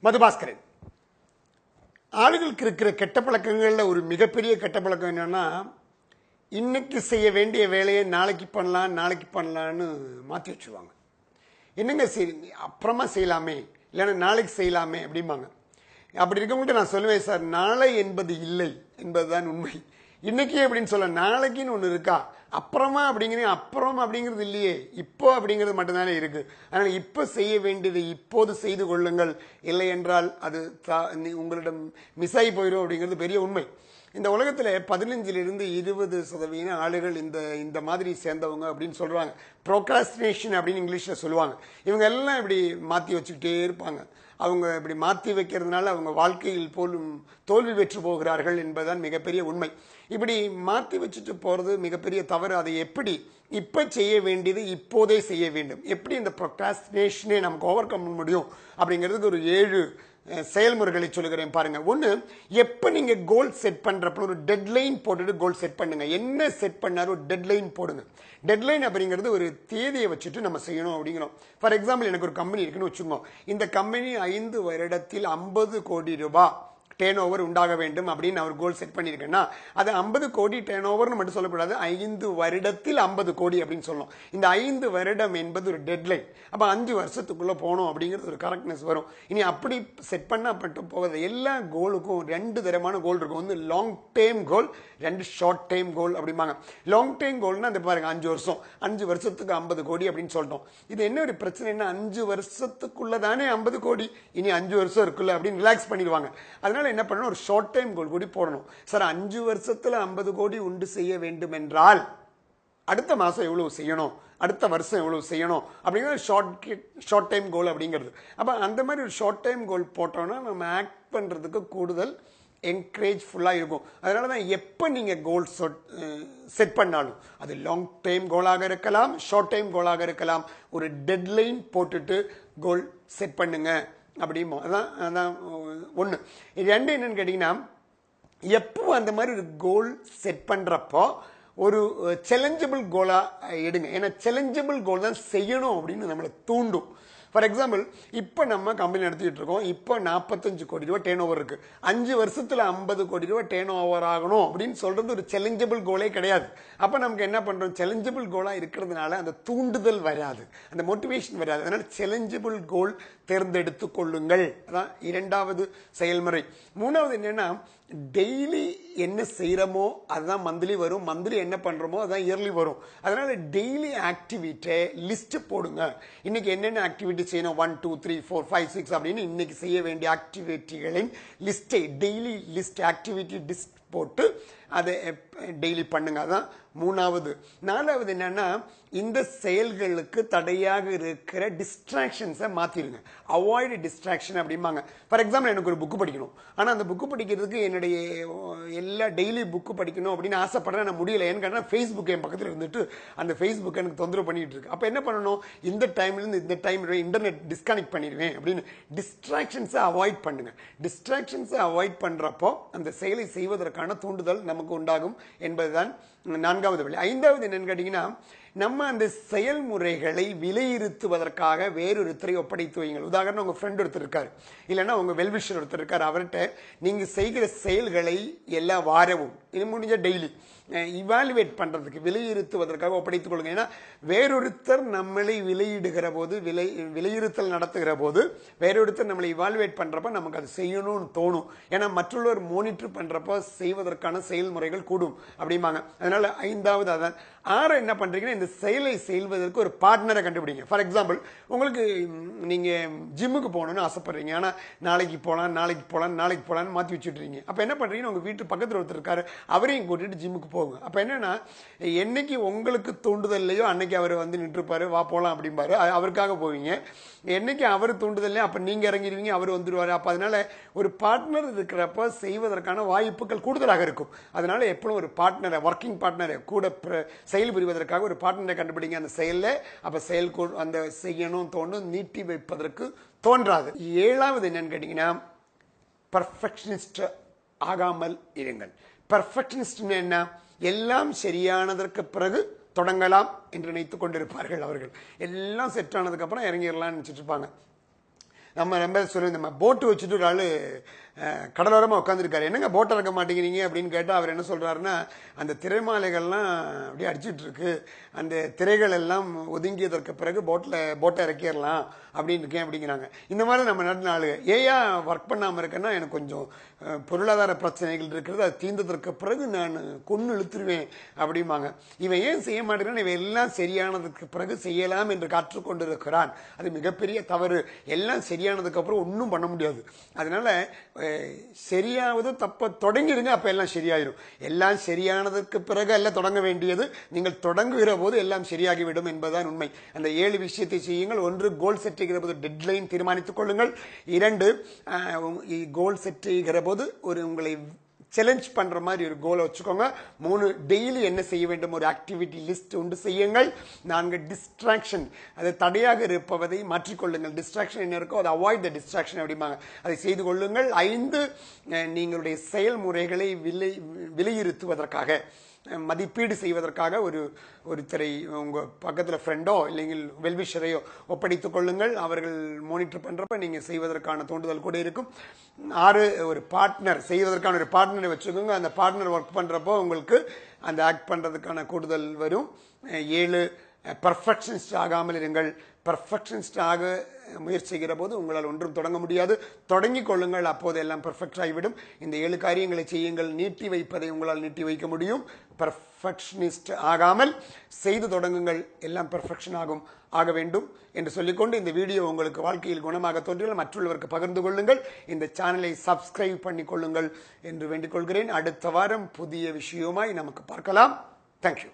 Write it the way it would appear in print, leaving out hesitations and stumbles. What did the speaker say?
மதுபாஸ்கரன். ஆளுகளுக்கு இருக்கிற கெட்ட பழக்கங்களில் ஒரு மிகப்பெரிய கெட்ட பழக்கம் என்னன்னா, இன்னைக்கு செய்ய வேண்டிய வேலையை நாளைக்கு பண்ணலான்னு மாற்றி வச்சுருவாங்க. என்னங்க அப்புறமா செய்யலாமே, இல்லைன்னா நாளைக்கு செய்யலாமே அப்படிம்பாங்க. அப்படி இருக்கவங்கள்ட்ட நான் சொல்லுவேன், சார் நாளை என்பது இல்லை என்பதுதான் உண்மை. இன்னைக்கு அப்படின்னு சொல்ல, நாளைக்குன்னு ஒன்று இருக்கா, அப்புறமா அப்படிங்கிறது இல்லையே, இப்போ அப்படிங்கிறது மட்டும்தானே இருக்கு. அதனால இப்போ செய்ய வேண்டியதை இப்போது செய்து கொள்ளுங்கள், இல்லை என்றால் அது உங்களிடம் மிஸ் ஆகி போயிடும் அப்படிங்கிறது பெரிய உண்மை. இந்த உலகத்தில் 15லிருந்து 20% ஆளுகள் இந்த மாதிரி சேர்ந்தவங்க அப்படின்னு சொல்றாங்க. ப்ரோக்ராஸ்டினேஷன் அப்படின்னு இங்கிலீஷ்ல சொல்லுவாங்க. இவங்க எல்லாம் இப்படி மாற்றி வச்சுக்கிட்டே இருப்பாங்க. அவங்க இப்படி மாற்றி வைக்கிறதுனால அவங்க வாழ்க்கையில் போலும் தோல்வி பெற்று போகிறார்கள் என்பதுதான் மிகப்பெரிய உண்மை. இப்படி மாற்றி வச்சுட்டு போறது மிகப்பெரிய தவறு. அதை எப்படி இப்ப செய்ய வேண்டியது இப்போதே செய்ய வேண்டும், எப்படி இந்த ப்ரோக்ராஸ்டினேஷனை நமக்கு ஓவர் கம் பண்ண முடியும் அப்படிங்கிறதுக்கு ஒரு 7 செயல்முறைகளை சொல்லுகிறேன் பாருங்க. ஒன்று, எப்ப நீங்க கோல் செட் பண்றப்ப ஒரு டெட்லைன் போட்டுட்டு கோல் செட் பண்ணுங்க. என்ன செட் பண்ணாலும் ஒரு டெட்லைன் போடுங்க. டெட்லைன் அப்படிங்கிறது ஒரு தேதியை வச்சுட்டு நம்ம செய்யணும் அப்படிங்கிறோம். ஃபார் எக்ஸாம்பிள், எனக்கு ஒரு கம்பெனி இருக்குன்னு வச்சுக்கோங்க. இந்த கம்பெனி 5 வருடத்தில் 50 கோடி ரூபாய் டேர்ன் ஓவர் உண்டாக வேண்டும் அப்படின்னு அவர் கோல் செட் பண்ணியிருக்கேன்னா, அது 50 கோடி டேர்ன் ஓவர்னு மட்டும் சொல்லக்கூடாது, 5 வருடத்தில் 50 கோடி அப்படின்னு சொல்லணும். இந்த 5 வருடம் என்பது ஒரு டெட்லைன். அப்ப 5 வருஷத்துக்குள்ள போகணும் அப்படிங்கிறது ஒரு கரெக்ட்னஸ் வரும். இனி அப்படி செட் பண்ணப்பட்டு போவது எல்லா கோலுக்கும் 2 தரமான கோல் இருக்கும். ஒன்று long term goal, 2 short term goal அப்படிம்பாங்க. லாங் டேர்ம் கோல்னா அந்த பாருங்க, 5 வருஷம், 5 வருஷத்துக்கு 50 கோடி அப்படின்னு சொல்லிட்டோம். இது என்ன ஒரு பிரச்சனைன்னா, 5 வருஷத்துக்குள்ள தானே 50 கோடி, இனி 5 வருஷம் இருக்குல்ல அப்படின்னு ரிலாக்ஸ் பண்ணிடுவாங்க. அதனால என்ன பண்ணணும், ஒரு ஷார்ட் டைம் கோல் கூடி போடணும். சார் 5 வருஷத்துல 50 கோடி உண்டு செய்ய வேண்டும் என்றால் அடுத்த மாசம் எவ்வளவு செய்யணும், அடுத்த வருஷம் எவ்வளவு செய்யணும் அப்படிங்கிறது ஷார்ட் டைம் கோல் அப்படிங்கிறது. அப்ப அந்த மாதிரி ஒரு ஷார்ட் டைம் கோல் போட்டோம்னா நம்ம ஆக்ட் பண்றதுக்கு கூடுதல் என்கரேஜ்ஃபுல்லா இருக்கும். அதனாலதான் எப்ப நீங்க கோல் செட் பண்ணாலும் அது லாங் டைம் கோலாக இருக்கலாம், ஷார்ட் டைம் கோலாக இருக்கலாம், ஒரு டெட்லைன் போட்டுட்டு கோல் செட் பண்ணுங்க அப்படிமோ. அதான் ஒன்று. 2 என்னன்னு கேட்டீங்கன்னா, எப்போ அந்த மாதிரி ஒரு கோல் செட் பண்றப்போ ஒரு சேலஞ்சபிள் கோலா எடுங்க. ஏன்னா சேலஞ்சபிள் கோல் தான் செய்யணும் அப்படின்னு நம்மளை தூண்டும். ஃபார் எக்ஸாம்பிள், இப்போ நம்ம கம்பெனி நடத்திட்டு இருக்கோம். இப்போ 45 கோடி ரூபாய் டேர்ன் ஓவர் இருக்கு. 5 வருஷத்துல 50 கோடி ரூபாய் டேர்ன் ஓவர் ஆகணும் அப்படின்னு சொல்றது ஒரு சேலஞ்சபிள் கோலே கிடையாது. அப்ப நமக்கு என்ன பண்றோம், சேலஞ்சபிள் கோலா இருக்கிறதுனால அந்த தூண்டுதல் வராது, அந்த மோட்டிவேஷன் வராது. அதனால சேலஞ்சபிள் கோல் தேர்ந்தெடுத்து கொள்ளுங்கள். அதான் 2வது செயல்முறை. 3வது என்னன்னா, டெய்லி என்ன செய்யறோமோ அதுதான் மந்த்லி வரும், மந்த்லி என்ன பண்றோமோ அதான் இயர்லி வரும். அதனால டெய்லி ஆக்டிவிட்டி லிஸ்ட் போடுங்க. இன்னைக்கு என்னென்ன ஆக்டிவிட்டி செய்யணும், 1 2 3 4 5 6 அப்படின்னு இன்னைக்கு செய்ய வேண்டிய ஆக்டிவிட்டிகளின் லிஸ்டை, டெய்லி லிஸ்ட், ஆக்டிவிட்டி லிஸ்ட் போட்டு அதை டெய்லி பண்ணுங்க. அதான் 3வது. 4வது என்னன்னா, இந்த செயல்களுக்கு தடையாக இருக்கிற டிஸ்ட்ராக்ஷன்ஸை மாத்திருங்க. அவாய்ட் டிஸ்ட்ராக்ஷன் அப்படிம்பாங்க. ஃபார் எக்ஸாம்பிள், எனக்கு ஒரு புக்கு படிக்கணும், ஆனா அந்த புக்கு படிக்கிறதுக்கு என்னுடைய எல்லா டெய்லி புக்கு படிக்கணும் அப்படின்னு ஆசைப்படுறேன், நான் முடியல. ஏன்னு கேட்டா ஃபேஸ்புக் என் பக்கத்தில் இருந்துட்டு அந்த ஃபேஸ்புக் எனக்கு தொந்தரவு பண்ணிட்டு இருக்கு. அப்ப என்ன பண்ணணும், இந்த டைம்ல இருந்து இந்த டைம் இன்டர்நெட் டிஸ்கனெக்ட் பண்ணிடுவேன் அப்படின்னு டிஸ்ட்ராக்ஷன்ஸை அவாய்ட் பண்ணுங்க. டிஸ்ட்ராக்ஷன்ஸை அவாய்ட் பண்றப்போ அந்த செயலை செய்வதற்கான தூண்டுதல் நமக்கு உண்டாகும் என்பதுதான் 4வது வழி. 5வது என்னன்னு கேட்டீங்கன்னா, நம்ம அந்த செயல்முறைகளை விலையிருத்துவதற்காக வேறொருத்தரை ஒப்படைத்து வைங்கள். உதாரணம், உங்க ஃப்ரெண்ட் ஒருத்தர் இருக்காரு, இல்லைன்னா உங்க வெல்விஷர் ஒருத்தர் இருக்காரு, அவர்கிட்ட நீங்க செய்கிற செயல்களை எல்லா வாரமும், இது முடிஞ்ச டெய்லி இவாலுவேட் பண்றதுக்கு, விலையிருத்துவதற்காக ஒப்படைத்துக் கொள்ளுங்க. ஏன்னா வேறொருத்தர் நம்மளை விலையிடுகிற போது, விலையிருத்தல் நடத்துகிற போது வேறொருத்தர் நம்மளை இவாலுவேட் பண்றப்ப நமக்கு அது செய்யணும்னு தோணும். ஏன்னா மற்றொருவர் மானிட்டர் பண்றப்ப செய்வதற்கான செயல்முறைகள் கூடும் அப்படிம்பாங்க. அதனால 5வது அதான். 6 என்ன பண்றீங்கன்னா, இந்த செயலை செய்வதற்கு ஒரு பார்ட்னரை கண்டுபிடிங்க. ஃபார் எக்ஸாம்பிள், உங்களுக்கு நீங்க ஜிம்முக்கு போகணும்னு ஆசைப்படுறீங்க, ஆனா நாளைக்கு போலான்னு மாத்தி வச்சுட்டுறீங்க. அப்ப என்ன பண்றீங்கன்னா, உங்க வீட்டு பக்கத்தில் ஒருத்தர் இருக்காரு, அவரையும் கூட்டிட்டு ஜிம்முக்கு போங்க. அப்ப என்னன்னா, என்னைக்கு உங்களுக்கு தூண்டுதல் இல்லையோ அன்னைக்கு அவர் வந்து நின்றுப்பாரு, வா போலாம் அப்படிம்பாரு, அவருக்காக போவீங்க. என்னைக்கு அவர் தூண்டுதல் இல்லையோ அப்ப நீங்க இறங்கிடுவீங்க, அவர் வந்துருவாரு. அப்ப அதனால ஒரு பார்ட்னர் இருக்கிறப்ப செய்வதற்கான வாய்ப்புகள் கூடுதலாக இருக்கும். அதனால எப்பவும் ஒரு பார்ட்னரை, ஒர்க்கிங் பார்ட்னரை, கூட செயல் புரிவதற்காக ஒரு பார்ட்னரை கண்டுபிடிங்க அந்த செயல்ல. அப்ப செயல் அந்த செய்யணும் தோணும், நீட்டி வைப்பதற்கு தோன்றாது. 7வது என்னன்னு கேட்டீங்கன்னா, பர்ஃபெக்ஷனிஸ்ட் ஆகாமல் இருங்கள். பர்ஃபெக்ஷனிஸ்ட் என்ன, எல்லாம் சரியானதற்கு பிறகு தொடங்கலாம் என்று நினைத்துக் கொண்டிருப்பார்கள். அவர்கள் எல்லாம் செட் ஆனதுக்கு அப்புறம் இறங்கிடலாம்னு நினைச்சிட்டு இருப்பாங்க. நம்ம ரொம்ப சொல்லி நம்ம போட்டு வச்சுட்டு ஒரு ஆள் கடலோரமாக உட்காந்துருக்காரு. என்னங்க போட்டை இறக்க மாட்டேங்கிறீங்க அப்படின்னு கேட்டால் அவர் என்ன சொல்கிறாருன்னா, அந்த திரைமாலைகள்லாம் அப்படியே அடிச்சிட்டு இருக்கு, அந்த திரைகள் எல்லாம் ஒதுங்கியதற்கு பிறகு போட்டை இறக்கிடலாம் அப்படின்னு இருக்கேன் அப்படிங்கிறாங்க. இந்த மாதிரி நம்ம நாட்டு ஆளுங்க ஏயா ஒர்க் பண்ணாமல் இருக்கேன்னா, எனக்கு கொஞ்சம் பொருளாதார பிரச்சனைகள் இருக்கிறது, அது தீர்ந்ததற்கு பிறகு நான் கொன்று இழுத்துருவேன் அப்படிம்பாங்க. இவன் ஏன் செய்ய மாட்டேங்கிறான், இவன் எல்லாம் சரியானதுக்கு பிறகு செய்யலாம் என்று காற்றுக்கொண்டு இருக்கிறான். அது மிகப்பெரிய தவறு. எல்லாம் சரியானதுக்கு அப்புறம் ஒன்றும் பண்ண முடியாது. அதனால சரியாவது தப்ப தொடங்கிடுங்க, அப்ப எல்லாம் சரியாயிரும். எல்லாம் சரியானதுக்கு பிறகு எல்லாம் தொடங்க வேண்டியது, நீங்கள் தொடங்குகிற போது எல்லாம் சரியாகிவிடும் என்பதுதான் உண்மை. அந்த 7 விஷயத்தை செய்யுங்கள். 1, கோல் செட் செய்கிற போது டெட்லைன் தீர்மானித்துக் கொள்ளுங்கள். 2, கோல் செட் செய்கிற போது ஒரு உங்களை சேலஞ்ச் பண்ற மாதிரி ஒரு கோலை வச்சுக்கோங்க. 3, டெய்லி என்ன செய்ய வேண்டும், ஒரு ஆக்டிவிட்டி லிஸ்ட் உண்டு செய்யுங்கள். 4, டிஸ்ட்ராக்ஷன், அது தடையாக இருப்பதை மாற்றிக்கொள்ளுங்கள். டிஸ்ட்ராக்ஷன் என்ன இருக்கோ அதை அவாய்ட் த டிஸ்ட்ராக்ஷன் அப்படிம்பாங்க, அதை செய்து கொள்ளுங்கள். 5, நீங்களுடைய செயல்முறைகளை விலையிருத்துவதற்காக, மதிப்பீடு செய்வதற்காக ஒருத்தரை உங்க பக்கத்தில் ஃப்ரெண்டோ இல்லைங்க வெல்விஷரையோ ஒப்படைத்துக் கொள்ளுங்கள். அவர்கள் மானிட்டர் பண்றப்ப நீங்க செய்வதற்கான தூண்டுதல் கூட இருக்கும். 6, ஒரு பார்ட்னர், செய்வதற்கான ஒரு பார்ட்னரை வச்சுக்கோங்க. அந்த பார்ட்னர் ஒர்க் பண்றப்போ உங்களுக்கு அந்த ஆக்ட் பண்றதுக்கான கூடுதல் வரும். 7, பர்ஃபெக்ஷனிஸ்ட் ஆகாமல் இருங்கள். பர்ஃபெக்ஷனிஸ்ட் ஆக முயற்சி செய்கிற போது உங்களால் ஒன்றும் தொடங்க முடியாது. தொடங்கிக் கொள்ளுங்கள், அப்போது எல்லாம் பெர்ஃபெக்ட் ஆகிவிடும். இந்த 7 காரியங்களை செய்யுங்கள். நீட்டி வைப்பதை உங்களால் நீட்டி வைக்க முடியும். பர்ஃபெக்ஷனிஸ்ட் ஆகாமல் செய்து தொடங்குங்கள், எல்லாம் பெர்ஃபெக்ஷன் ஆக வேண்டும் என்று சொல்லிக்கொண்டு, இந்த வீடியோ உங்களுக்கு வாழ்க்கையில் குணமாக தோன்றினால் மற்றவர்களுக்கு பகிர்ந்து கொள்ளுங்கள். இந்த சேனலை சப்ஸ்கிரைப் பண்ணிக் கொள்ளுங்கள் என்று வேண்டிக் கொள்கிறேன். அடுத்த வாரம் புதிய விஷயமாய் நமக்கு பார்க்கலாம். தேங்க்யூ.